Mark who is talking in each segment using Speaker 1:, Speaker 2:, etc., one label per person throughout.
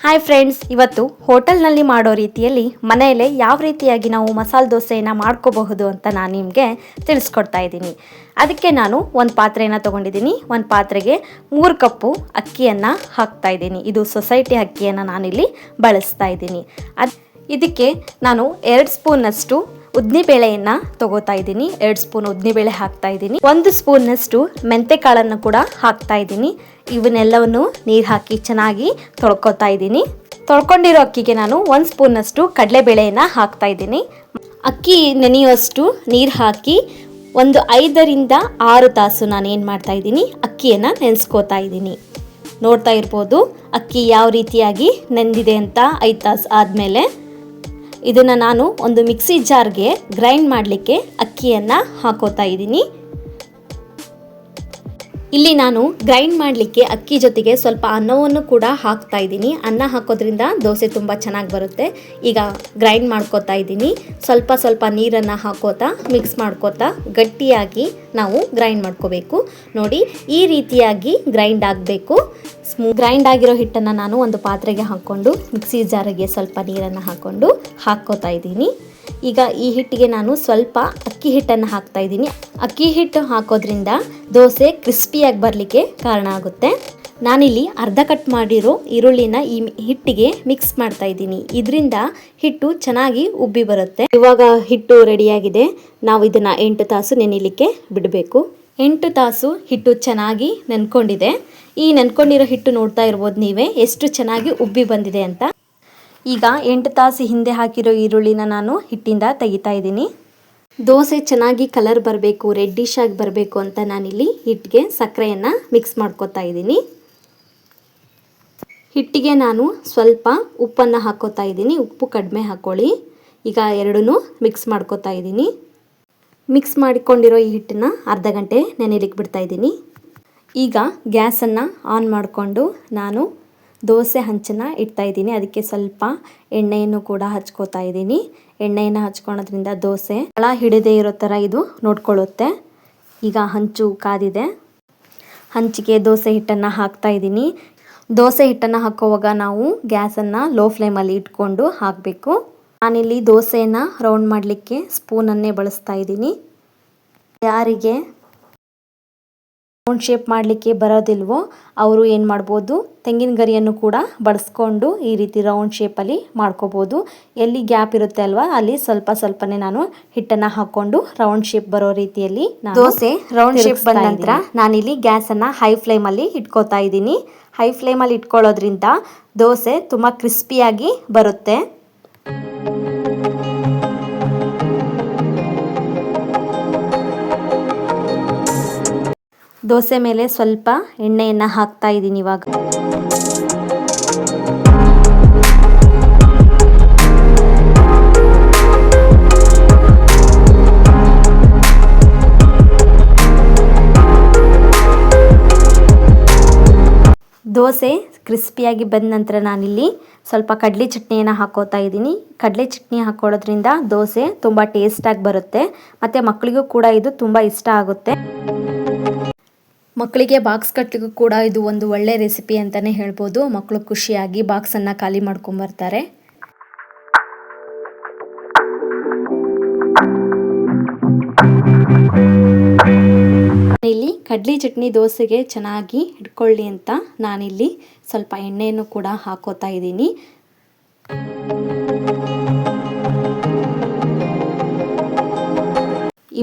Speaker 1: Hi friends, ಇವತ್ತು ಹೋಟೆಲ್ನಲ್ಲಿ ಮಾಡೋ ರೀತಿಯಲ್ಲಿ ಮನೆಯಲ್ಲೇ ಯಾವ ರೀತಿಯಾಗಿ ನಾವು ಮಸಾಲೆ ದೋಸೆಯನ್ನು ಮಾಡ್ಕೋಬಹುದು ಅಂತ ನಾನು ನಿಮಗೆ ತಿಳಿಸ್ಕೊಡ್ತಾ ಇದ್ದೀನಿ. ಅದಕ್ಕೆ ನಾನು ಒಂದು ಪಾತ್ರೆಯನ್ನು ತೊಗೊಂಡಿದ್ದೀನಿ. ಒಂದು ಪಾತ್ರೆಗೆ 3 ಕಪ್ಪು ಅಕ್ಕಿಯನ್ನು ಹಾಕ್ತಾ ಇದ್ದೀನಿ. ಇದು ಸೊಸೈಟಿ ಅಕ್ಕಿಯನ್ನು ನಾನಿಲ್ಲಿ ಬಳಸ್ತಾ ಇದ್ದೀನಿ. ಇದಕ್ಕೆ ನಾನು 2 ಸ್ಪೂನ್ನಷ್ಟು ಉದ್ದಿನಬೇಳೆಯನ್ನು ತಗೋತಾ ಇದ್ದೀನಿ. 2 ಸ್ಪೂನ್ ಉದ್ದಿನಬೇಳೆ ಹಾಕ್ತಾ ಇದ್ದೀನಿ. 1 ಸ್ಪೂನ್ನಷ್ಟು ಮೆಂತೆಕಾಳನ್ನು ಕೂಡ ಹಾಕ್ತಾ ಇದ್ದೀನಿ. ಇವನ್ನೆಲ್ಲವನ್ನು ನೀರು ಹಾಕಿ ಚೆನ್ನಾಗಿ ತೊಳ್ಕೊತಾ ಇದ್ದೀನಿ. ತೊಳ್ಕೊಂಡಿರೋ ಅಕ್ಕಿಗೆ ನಾನು 1 ಸ್ಪೂನ್ನಷ್ಟು ಕಡಲೆಬೇಳೆಯನ್ನು ಹಾಕ್ತಾ ಇದ್ದೀನಿ. ಅಕ್ಕಿ ನೆನೆಯುವಷ್ಟು ನೀರು ಹಾಕಿ ಒಂದು 5 ರಿಂದ 6 ತಾಸು ನಾನು ಏನು ಮಾಡ್ತಾ ಇದ್ದೀನಿ, ಅಕ್ಕಿಯನ್ನು ನೆನೆಸ್ಕೋತಾ ಇದ್ದೀನಿ. ನೋಡ್ತಾ ಇರ್ಬೋದು ಅಕ್ಕಿ ಯಾವ ರೀತಿಯಾಗಿ ನೆಂದಿದೆ ಅಂತ. 5 ತಾಸು ಆದಮೇಲೆ ಇದನ್ನು ನಾನು ಒಂದು ಮಿಕ್ಸಿ ಜಾರ್ಗೆ ಗ್ರೈಂಡ್ ಮಾಡಲಿಕ್ಕೆ ಅಕ್ಕಿಯನ್ನು ಹಾಕೋತಾ ಇದ್ದೀನಿ. ಇಲ್ಲಿ ನಾನು ಗ್ರೈಂಡ್ ಮಾಡಲಿಕ್ಕೆ ಅಕ್ಕಿ ಜೊತೆಗೆ ಸ್ವಲ್ಪ ಅನ್ನವನ್ನು ಕೂಡ ಹಾಕ್ತಾ ಇದ್ದೀನಿ. ಅನ್ನ ಹಾಕೋದ್ರಿಂದ ದೋಸೆ ತುಂಬ ಚೆನ್ನಾಗಿ ಬರುತ್ತೆ. ಈಗ ಗ್ರೈಂಡ್ ಮಾಡ್ಕೋತಾ ಇದ್ದೀನಿ. ಸ್ವಲ್ಪ ನೀರನ್ನು ಹಾಕೋತಾ ಮಿಕ್ಸ್ ಮಾಡ್ಕೋತಾ ಗಟ್ಟಿಯಾಗಿ ನಾವು ಗ್ರೈಂಡ್ ಮಾಡ್ಕೋಬೇಕು. ನೋಡಿ, ಈ ರೀತಿಯಾಗಿ ಗ್ರೈಂಡ್ ಆಗಬೇಕು. ಗ್ರೈಂಡ್ ಆಗಿರೋ ಹಿಟ್ಟನ್ನು ನಾನು ಒಂದು ಪಾತ್ರೆಗೆ ಹಾಕ್ಕೊಂಡು ಮಿಕ್ಸಿ ಜಾರಿಗೆ ಸ್ವಲ್ಪ ನೀರನ್ನು ಹಾಕ್ಕೋತಾ ಇದ್ದೀನಿ. ಈಗ ಈ ಹಿಟ್ಟಿಗೆ ನಾನು ಸ್ವಲ್ಪ ಅಕ್ಕಿ ಹಿಟ್ಟನ್ನು ಹಾಕ್ತಾ ಇದ್ದೀನಿ. ಅಕ್ಕಿ ಹಿಟ್ಟು ಹಾಕೋದ್ರಿಂದ ದೋಸೆ ಕ್ರಿಸ್ಪಿಯಾಗಿ ಬರಲಿಕ್ಕೆ ಕಾರಣ ಆಗುತ್ತೆ. ನಾನಿಲ್ಲಿ ಅರ್ಧ ಕಟ್ ಮಾಡಿರೋ ಈರುಳ್ಳಿನ ಈ ಹಿಟ್ಟಿಗೆ ಮಿಕ್ಸ್ ಮಾಡ್ತಾ ಇದ್ದೀನಿ. ಇದರಿಂದ ಹಿಟ್ಟು ಚೆನ್ನಾಗಿ ಉಬ್ಬಿ ಬರುತ್ತೆ. ಇವಾಗ ಹಿಟ್ಟು ರೆಡಿಯಾಗಿದೆ. ನಾವು ಇದನ್ನು 8 ತಾಸು ನೆನೆಯಲಿಕ್ಕೆ ಬಿಡಬೇಕು. 8 ತಾಸು ಹಿಟ್ಟು ಚೆನ್ನಾಗಿ ನೆನ್ಕೊಂಡಿದೆ. ಈ ನೆನ್ಕೊಂಡಿರೋ ಹಿಟ್ಟು ನೋಡ್ತಾ ಇರ್ಬೋದು ನೀವೇ ಎಷ್ಟು ಚೆನ್ನಾಗಿ ಉಬ್ಬಿ ಬಂದಿದೆ ಅಂತ. ಈಗ 8 ತಾಸು ಹಿಂದೆ ಹಾಕಿರೋ ಈರುಳ್ಳಿನ ನಾನು ಹಿಟ್ಟಿಂದ ತೆಗಿತಾ ಇದ್ದೀನಿ. ದೋಸೆ ಚೆನ್ನಾಗಿ ಕಲರ್ ಬರಬೇಕು, ರೆಡ್ಡಿಶ್ ಆಗಿ ಬರಬೇಕು ಅಂತ ನಾನಿಲ್ಲಿ ಹಿಟ್ಟಿಗೆ ಸಕ್ಕರೆಯನ್ನು ಮಿಕ್ಸ್ ಮಾಡ್ಕೋತಾ ಇದ್ದೀನಿ. ಹಿಟ್ಟಿಗೆ ನಾನು ಸ್ವಲ್ಪ ಉಪ್ಪನ್ನು ಹಾಕೋತಾ ಇದ್ದೀನಿ. ಉಪ್ಪು ಕಡಿಮೆ ಹಾಕ್ಕೊಳ್ಳಿ. ಈಗ ಎರಡನ್ನೂ ಮಿಕ್ಸ್ ಮಾಡ್ಕೋತಾ ಇದ್ದೀನಿ. ಮಿಕ್ಸ್ ಮಾಡಿಕೊಂಡಿರೋ ಈ ಹಿಟ್ಟನ್ನು ಅರ್ಧ ಗಂಟೆ ನೆನೆಯಲಿಕ್ಕೆ ಬಿಡ್ತಾ ಇದ್ದೀನಿ. ಈಗ ಗ್ಯಾಸನ್ನು ಆನ್ ಮಾಡಿಕೊಂಡು ನಾನು ದೋಸೆ ಹಂಚನ್ನು ಇಡ್ತಾ ಇದ್ದೀನಿ. ಅದಕ್ಕೆ ಸ್ವಲ್ಪ ಎಣ್ಣೆಯನ್ನು ಕೂಡ ಹಚ್ಕೋತಾ ಇದ್ದೀನಿ. ಎಣ್ಣೆಯನ್ನು ಹಚ್ಕೊಳೋದ್ರಿಂದ ದೋಸೆ ತಳ ಹಿಡಿದೇ ಇರೋ ಥರ ಇದು ನೋಡ್ಕೊಳ್ಳುತ್ತೆ. ಈಗ ಹಂಚು ಕಾದಿದೆ. ಹಂಚಿಗೆ ದೋಸೆ ಹಿಟ್ಟನ್ನು ಹಾಕ್ತಾ ಇದ್ದೀನಿ. ದೋಸೆ ಹಿಟ್ಟನ್ನು ಹಾಕೋವಾಗ ನಾವು ಗ್ಯಾಸನ್ನು ಲೋ ಫ್ಲೇಮಲ್ಲಿ ಇಟ್ಕೊಂಡು ಹಾಕಬೇಕು. ನಾನಿಲ್ಲಿ ದೋಸೆಯನ್ನು ರೌಂಡ್ ಮಾಡಲಿಕ್ಕೆ ಸ್ಪೂನನ್ನೇ ಬಳಸ್ತಾ ಇದ್ದೀನಿ. ಯಾರಿಗೆ ರೌಂಡ್ ಶೇಪ್ ಮಾಡಲಿಕ್ಕೆ ಬರೋದಿಲ್ವೋ ಅವರು ಏನು ಮಾಡ್ಬೋದು, ತೆಂಗಿನ ಗರಿಯನ್ನು ಕೂಡ ಬಳಸ್ಕೊಂಡು ಈ ರೀತಿ ರೌಂಡ್ ಶೇಪಲ್ಲಿ ಮಾಡ್ಕೋಬೋದು. ಎಲ್ಲಿ ಗ್ಯಾಪ್ ಇರುತ್ತೆ ಅಲ್ವಾ, ಅಲ್ಲಿ ಸ್ವಲ್ಪನೇ ನಾನು ಹಿಟ್ಟನ್ನು ಹಾಕ್ಕೊಂಡು ರೌಂಡ್ ಶೇಪ್ ಬರೋ ರೀತಿಯಲ್ಲಿ ದೋಸೆ ರೌಂಡ್ ಶೇಪ್ ಬಂದ ನಂತರ ನಾನಿಲ್ಲಿ ಗ್ಯಾಸನ್ನು ಹೈ ಫ್ಲೇಮಲ್ಲಿ ಇಟ್ಕೋತಾ ಇದ್ದೀನಿ. ಹೈ ಫ್ಲೇಮಲ್ಲಿ ಇಟ್ಕೊಳ್ಳೋದ್ರಿಂದ ದೋಸೆ ತುಂಬ ಕ್ರಿಸ್ಪಿಯಾಗಿ ಬರುತ್ತೆ. ದೋಸೆ ಮೇಲೆ ಸ್ವಲ್ಪ ಎಣ್ಣೆಯನ್ನು ಹಾಕ್ತಾ ಇದ್ದೀನಿ. ಇವಾಗ ದೋಸೆ ಕ್ರಿಸ್ಪಿಯಾಗಿ ಬಂದ ನಂತರ ನಾನಿಲ್ಲಿ ಸ್ವಲ್ಪ ಕಡಲೆ ಚಟ್ನಿಯನ್ನು ಹಾಕೋತಾ ಇದ್ದೀನಿ. ಕಡಲೆ ಚಟ್ನಿ ಹಾಕೊಳ್ಳೋದ್ರಿಂದ ದೋಸೆ ತುಂಬ ಟೇಸ್ಟಾಗಿ ಬರುತ್ತೆ. ಮತ್ತು ಮಕ್ಕಳಿಗೂ ಕೂಡ ಇದು ತುಂಬ ಇಷ್ಟ ಆಗುತ್ತೆ. ಮಕ್ಕಳಿಗೆ ಬಾಕ್ಸ್ ಕಟ್ಟಲಿಗೂ ಕೂಡ ಇದು ಒಂದು ಒಳ್ಳೆ ರೆಸಿಪಿ ಅಂತಲೇ ಹೇಳ್ಬೋದು. ಮಕ್ಕಳು ಖುಷಿಯಾಗಿ ಬಾಕ್ಸನ್ನು ಖಾಲಿ ಮಾಡ್ಕೊಂಬರ್ತಾರೆ. ಇಲ್ಲಿ ಕಡ್ಲಿ ಚಟ್ನಿ ದೋಸೆಗೆ ಚೆನ್ನಾಗಿ ಹಿಡ್ಕೊಳ್ಳಿ ಅಂತ ನಾನಿಲ್ಲಿ ಸ್ವಲ್ಪ ಎಣ್ಣೆಯನ್ನು ಕೂಡ ಹಾಕೋತಾ ಇದ್ದೀನಿ.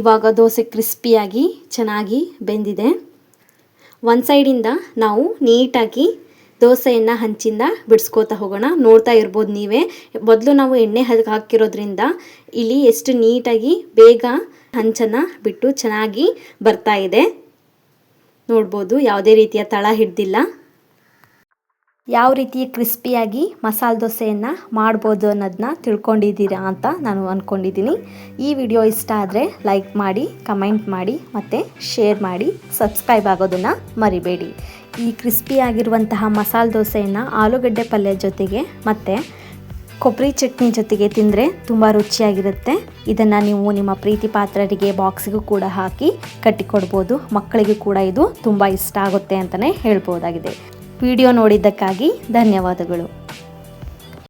Speaker 1: ಇವಾಗ ದೋಸೆ ಕ್ರಿಸ್ಪಿಯಾಗಿ ಚೆನ್ನಾಗಿ ಬೆಂದಿದೆ. ಒಂದು ಸೈಡಿಂದ ನಾವು ನೀಟಾಗಿ ದೋಸೆಯನ್ನು ಹಂಚಿಂದ ಬಿಡಿಸ್ಕೋತಾ ಹೋಗೋಣ. ನೋಡ್ತಾ ಇರ್ಬೋದು ನೀವೇ, ಮೊದಲು ನಾವು ಎಣ್ಣೆ ಹಾಕಿರೋದ್ರಿಂದ ಇಲ್ಲಿ ಎಷ್ಟು ನೀಟಾಗಿ ಬೇಗ ಹಂಚನ್ನು ಬಿಟ್ಟು ಚೆನ್ನಾಗಿ ಬರ್ತಾ ಇದೆ. ನೋಡ್ಬೋದು ಯಾವುದೇ ರೀತಿಯ ತಳ ಹಿಡ್ದಿಲ್ಲ. ಯಾವ ರೀತಿ ಕ್ರಿಸ್ಪಿಯಾಗಿ ಮಸಾಲೆ ದೋಸೆಯನ್ನು ಮಾಡ್ಬೋದು ಅನ್ನೋದನ್ನ ತಿಳ್ಕೊಂಡಿದ್ದೀರಾ ಅಂತ ನಾನು ಅಂದ್ಕೊಂಡಿದ್ದೀನಿ. ಈ ವಿಡಿಯೋ ಇಷ್ಟ ಆದರೆ ಲೈಕ್ ಮಾಡಿ, ಕಮೆಂಟ್ ಮಾಡಿ ಮತ್ತು ಶೇರ್ ಮಾಡಿ, ಸಬ್ಸ್ಕ್ರೈಬ್ ಆಗೋದನ್ನು ಮರಿಬೇಡಿ. ಈ ಕ್ರಿಸ್ಪಿಯಾಗಿರುವಂತಹ ಮಸಾಲೆ ದೋಸೆಯನ್ನು ಆಲೂಗಡ್ಡೆ ಪಲ್ಯ ಜೊತೆಗೆ ಮತ್ತು ಕೊಬ್ಬರಿ ಚಟ್ನಿ ಜೊತೆಗೆ ತಿಂದರೆ ತುಂಬ ರುಚಿಯಾಗಿರುತ್ತೆ. ಇದನ್ನು ನೀವು ನಿಮ್ಮ ಪ್ರೀತಿ ಪಾತ್ರರಿಗೆ ಬಾಕ್ಸಿಗೂ ಕೂಡ ಹಾಕಿ ಕಟ್ಟಿಕೊಡ್ಬೋದು. ಮಕ್ಕಳಿಗೂ ಕೂಡ ಇದು ತುಂಬ ಇಷ್ಟ ಆಗುತ್ತೆ ಅಂತಲೇ ಹೇಳ್ಬೋದಾಗಿದೆ. ವಿಡಿಯೋ ನೋಡಿದ್ದಕ್ಕಾಗಿ ಧನ್ಯವಾದಗಳು.